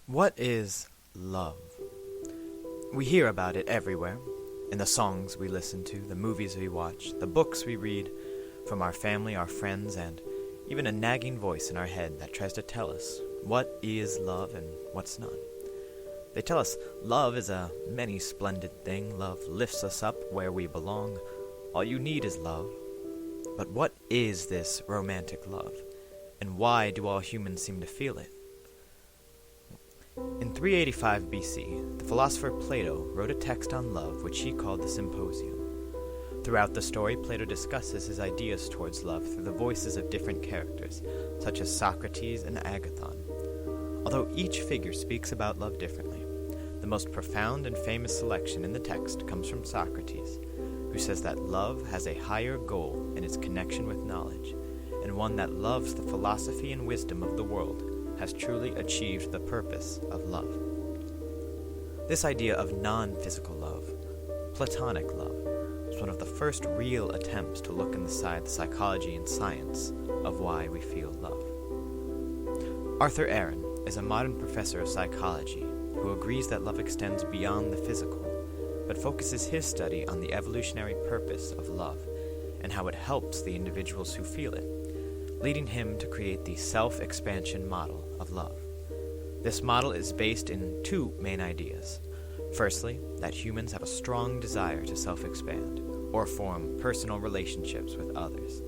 What is love? We hear about it everywhere, in the songs we listen to, the movies we watch, the books we read, from our family, our friends, and even a nagging voice in our head that tries to tell us what is love and what's not. They tell us love is a many splendid thing, love lifts us up where we belong, all you need is love. But what is this romantic love, and why do all humans seem to feel it? In 385 BC, the philosopher Plato wrote a text on love which he called the Symposium. Throughout the story, Plato discusses his ideas towards love through the voices of different characters, such as Socrates and Agathon. Although each figure speaks about love differently, the most profound and famous selection in the text comes from Socrates, who says that love has a higher goal in its connection with knowledge, and one that loves the philosophy and wisdom of the world has truly achieved the purpose of love. This idea of non-physical love, platonic love, was one of the first real attempts to look inside the psychology and science of why we feel love. Arthur Aaron is a modern professor of psychology who agrees that love extends beyond the physical, but focuses his study on the evolutionary purpose of love and how it helps the individuals who feel it, leading him to create the self-expansion model of love. This model is based in two main ideas. Firstly, that humans have a strong desire to self-expand, or form personal relationships with others.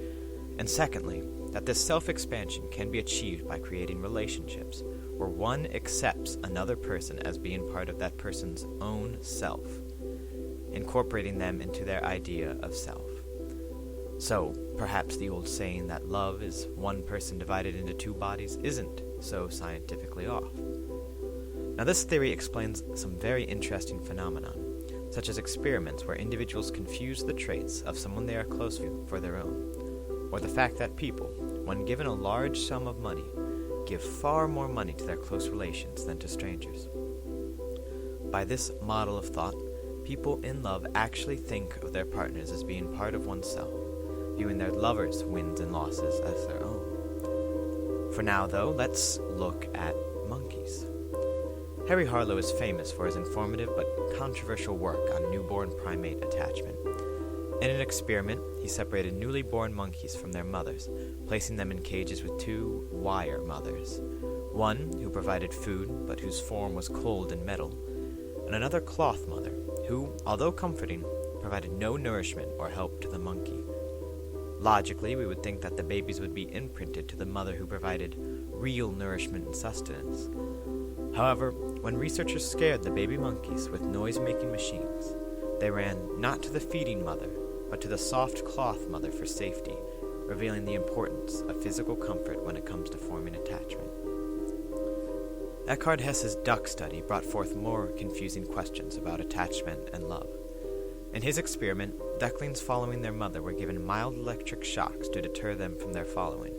And secondly, that this self-expansion can be achieved by creating relationships where one accepts another person as being part of that person's own self, incorporating them into their idea of self. So, perhaps the old saying that love is one person divided into two bodies isn't so scientifically off. Now, this theory explains some very interesting phenomenon, such as experiments where individuals confuse the traits of someone they are close to for their own, or the fact that people, when given a large sum of money, give far more money to their close relations than to strangers. By this model of thought, people in love actually think of their partners as being part of oneself, viewing their lovers' wins and losses as their own. For now, though, let's look at monkeys. Harry Harlow is famous for his informative but controversial work on newborn primate attachment. In an experiment, he separated newly born monkeys from their mothers, placing them in cages with two wire mothers, one who provided food but whose form was cold and metal, and another cloth mother who, although comforting, provided no nourishment or help to the monkey. Logically, we would think that the babies would be imprinted to the mother who provided real nourishment and sustenance. However, when researchers scared the baby monkeys with noise-making machines, they ran not to the feeding mother, but to the soft cloth mother for safety, revealing the importance of physical comfort when it comes to forming attachment. Eckhard Hesse's duck study brought forth more confusing questions about attachment and love. In his experiment, ducklings following their mother were given mild electric shocks to deter them from their following.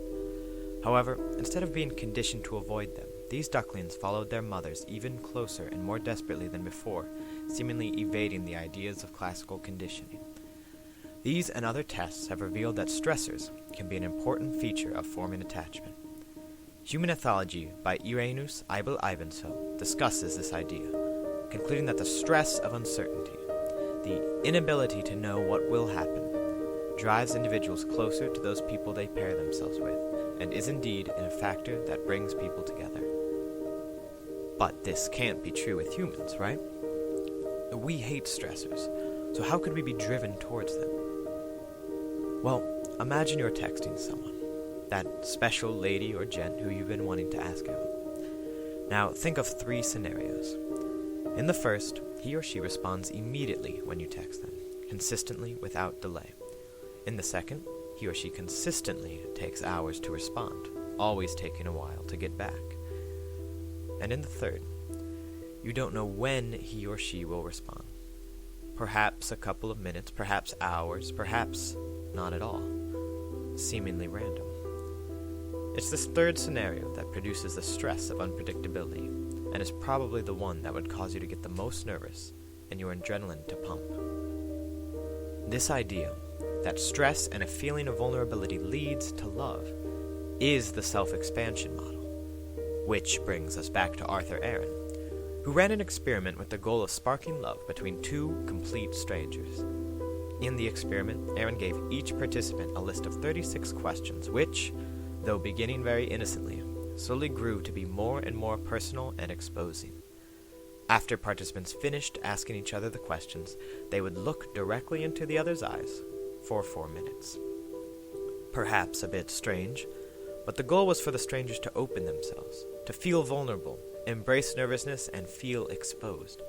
However, instead of being conditioned to avoid them, these ducklings followed their mothers even closer and more desperately than before, seemingly evading the ideas of classical conditioning. These and other tests have revealed that stressors can be an important feature of forming attachment. Human Ethology by Irenus Eibel Ivanso discusses this idea, concluding that the stress of uncertainty, the inability to know what will happen, drives individuals closer to those people they pair themselves with, and is indeed a factor that brings people together. But this can't be true with humans, right? We hate stressors, so how could we be driven towards them? Well, imagine you're texting someone, that special lady or gent who you've been wanting to ask out. Now, think of three scenarios. In the first, he or she responds immediately when you text them, consistently without delay. In the second, he or she consistently takes hours to respond, always taking a while to get back. And in the third, you don't know when he or she will respond. Perhaps a couple of minutes, perhaps hours, perhaps not at all. Seemingly random. It's this third scenario that produces the stress of unpredictability, and is probably the one that would cause you to get the most nervous and your adrenaline to pump. This idea that stress and a feeling of vulnerability leads to love is the self-expansion model. Which brings us back to Arthur Aaron, who ran an experiment with the goal of sparking love between two complete strangers. In the experiment, Aaron gave each participant a list of 36 questions, which, though beginning very innocently, slowly grew to be more and more personal and exposing. After participants finished asking each other the questions, they would look directly into the other's eyes for 4 minutes. Perhaps a bit strange, but the goal was for the strangers to open themselves, to feel vulnerable, embrace nervousness, and feel exposed.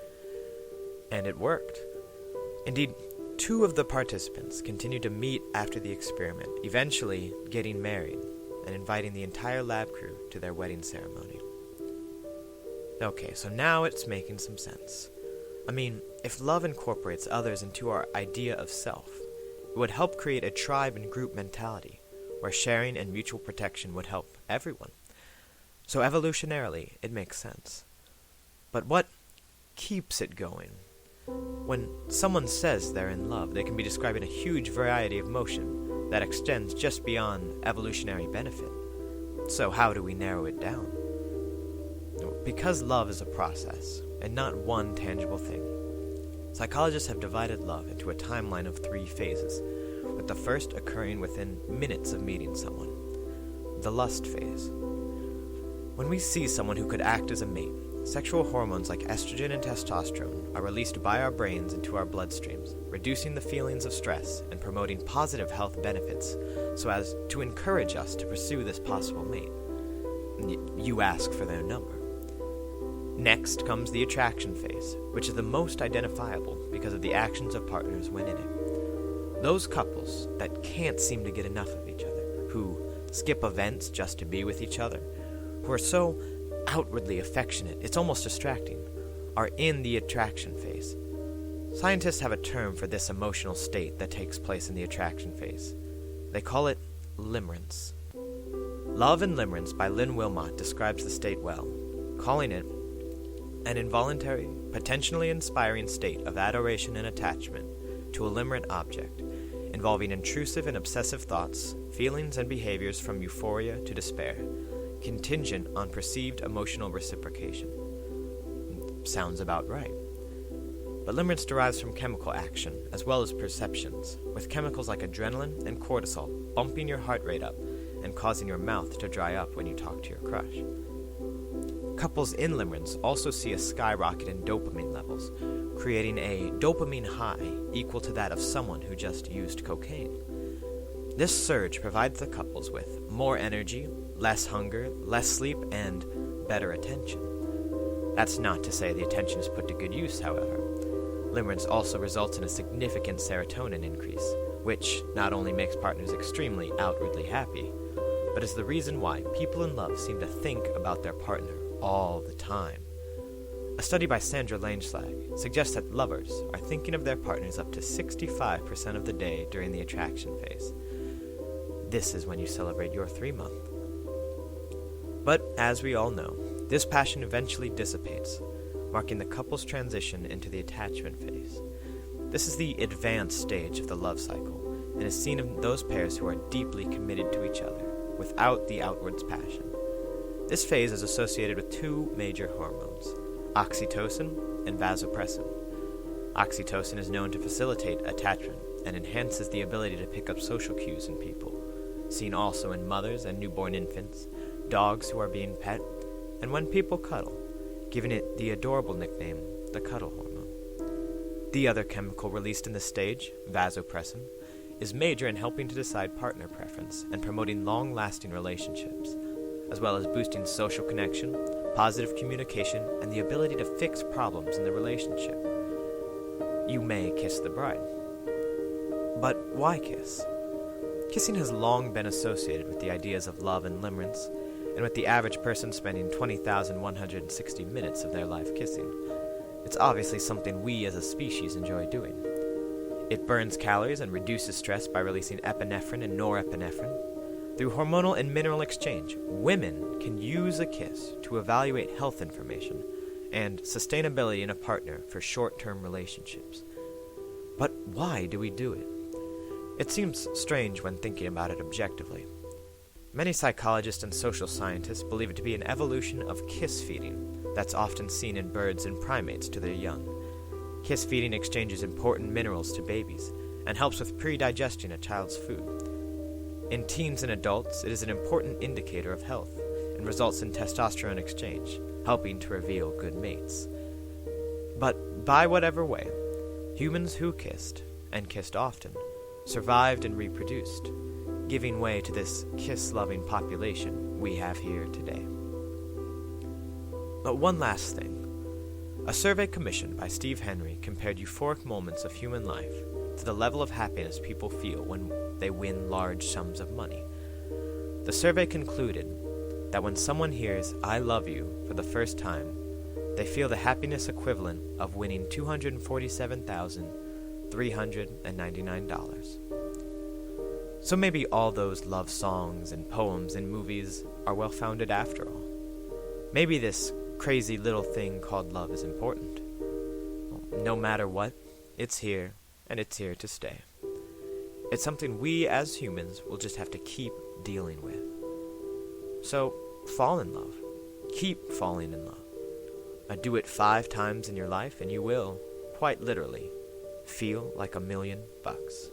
And it worked. Indeed, 2 of the participants continued to meet after the experiment, eventually getting married and inviting the entire lab crew to their wedding ceremony. Okay, so now it's making some sense. I mean, if love incorporates others into our idea of self, it would help create a tribe and group mentality, where sharing and mutual protection would help everyone. So evolutionarily, it makes sense. But what keeps it going? When someone says they're in love, they can be describing a huge variety of emotion that extends just beyond evolutionary benefit. So how do we narrow it down? Because love is a process, and not one tangible thing, psychologists have divided love into a timeline of 3 phases, with the first occurring within minutes of meeting someone, the lust phase. When we see someone who could act as a mate, sexual hormones like estrogen and testosterone are released by our brains into our bloodstreams, reducing the feelings of stress and promoting positive health benefits so as to encourage us to pursue this possible mate. You ask for their number. Next comes the attraction phase, which is the most identifiable because of the actions of partners when in it. Those couples that can't seem to get enough of each other, who skip events just to be with each other, who are so outwardly affectionate it's almost distracting, are in the attraction phase. Scientists have a term for this emotional state that takes place in the attraction phase. They call it limerence. Love and Limerence by Lynn Wilmot describes the state well, calling it an involuntary, potentially inspiring state of adoration and attachment to a limerent object, involving intrusive and obsessive thoughts, feelings, and behaviors from euphoria to despair, contingent on perceived emotional reciprocation. Sounds about right. But limerence derives from chemical action, as well as perceptions, with chemicals like adrenaline and cortisol bumping your heart rate up and causing your mouth to dry up when you talk to your crush. Couples in limerence also see a skyrocket in dopamine levels, creating a dopamine high equal to that of someone who just used cocaine. This surge provides the couples with more energy, less hunger, less sleep, and better attention. That's not to say the attention is put to good use, however. Limerence also results in a significant serotonin increase, which not only makes partners extremely outwardly happy, but is the reason why people in love seem to think about their partner all the time. A study by Sandra Langeslag suggests that lovers are thinking of their partners up to 65% of the day during the attraction phase. This is when you celebrate your 3-month. But as we all know, this passion eventually dissipates, marking the couple's transition into the attachment phase. This is the advanced stage of the love cycle, and is seen in those pairs who are deeply committed to each other, without the outwards passion. This phase is associated with 2 major hormones, oxytocin and vasopressin. Oxytocin is known to facilitate attachment and enhances the ability to pick up social cues in people, seen also in mothers and newborn infants, dogs who are being pet, and when people cuddle, giving it the adorable nickname, the cuddle hormone. The other chemical released in this stage, vasopressin, is major in helping to decide partner preference and promoting long-lasting relationships, as well as boosting social connection, positive communication, and the ability to fix problems in the relationship. You may kiss the bride. But why kiss? Kissing has long been associated with the ideas of love and limerence, and with the average person spending 20,160 minutes of their life kissing. It's obviously something we as a species enjoy doing. It burns calories and reduces stress by releasing epinephrine and norepinephrine. Through hormonal and mineral exchange, women can use a kiss to evaluate health information and sustainability in a partner for short-term relationships. But why do we do it? It seems strange when thinking about it objectively. Many psychologists and social scientists believe it to be an evolution of kiss feeding that's often seen in birds and primates to their young. Kiss feeding exchanges important minerals to babies and helps with pre-digesting a child's food. In teens and adults, it is an important indicator of health and results in testosterone exchange, helping to reveal good mates. But by whatever way, humans who kissed, and kissed often, survived and reproduced, giving way to this kiss-loving population we have here today. But one last thing. A survey commissioned by Steve Henry compared euphoric moments of human life to the level of happiness people feel when they win large sums of money. The survey concluded that when someone hears "I love you" for the first time, they feel the happiness equivalent of winning $247,399. So maybe all those love songs and poems and movies are well-founded after all. Maybe this crazy little thing called love is important. No matter what, it's here, and it's here to stay. It's something we as humans will just have to keep dealing with. So, fall in love. Keep falling in love. Do it 5 times in your life, and you will, quite literally, feel like $1,000,000.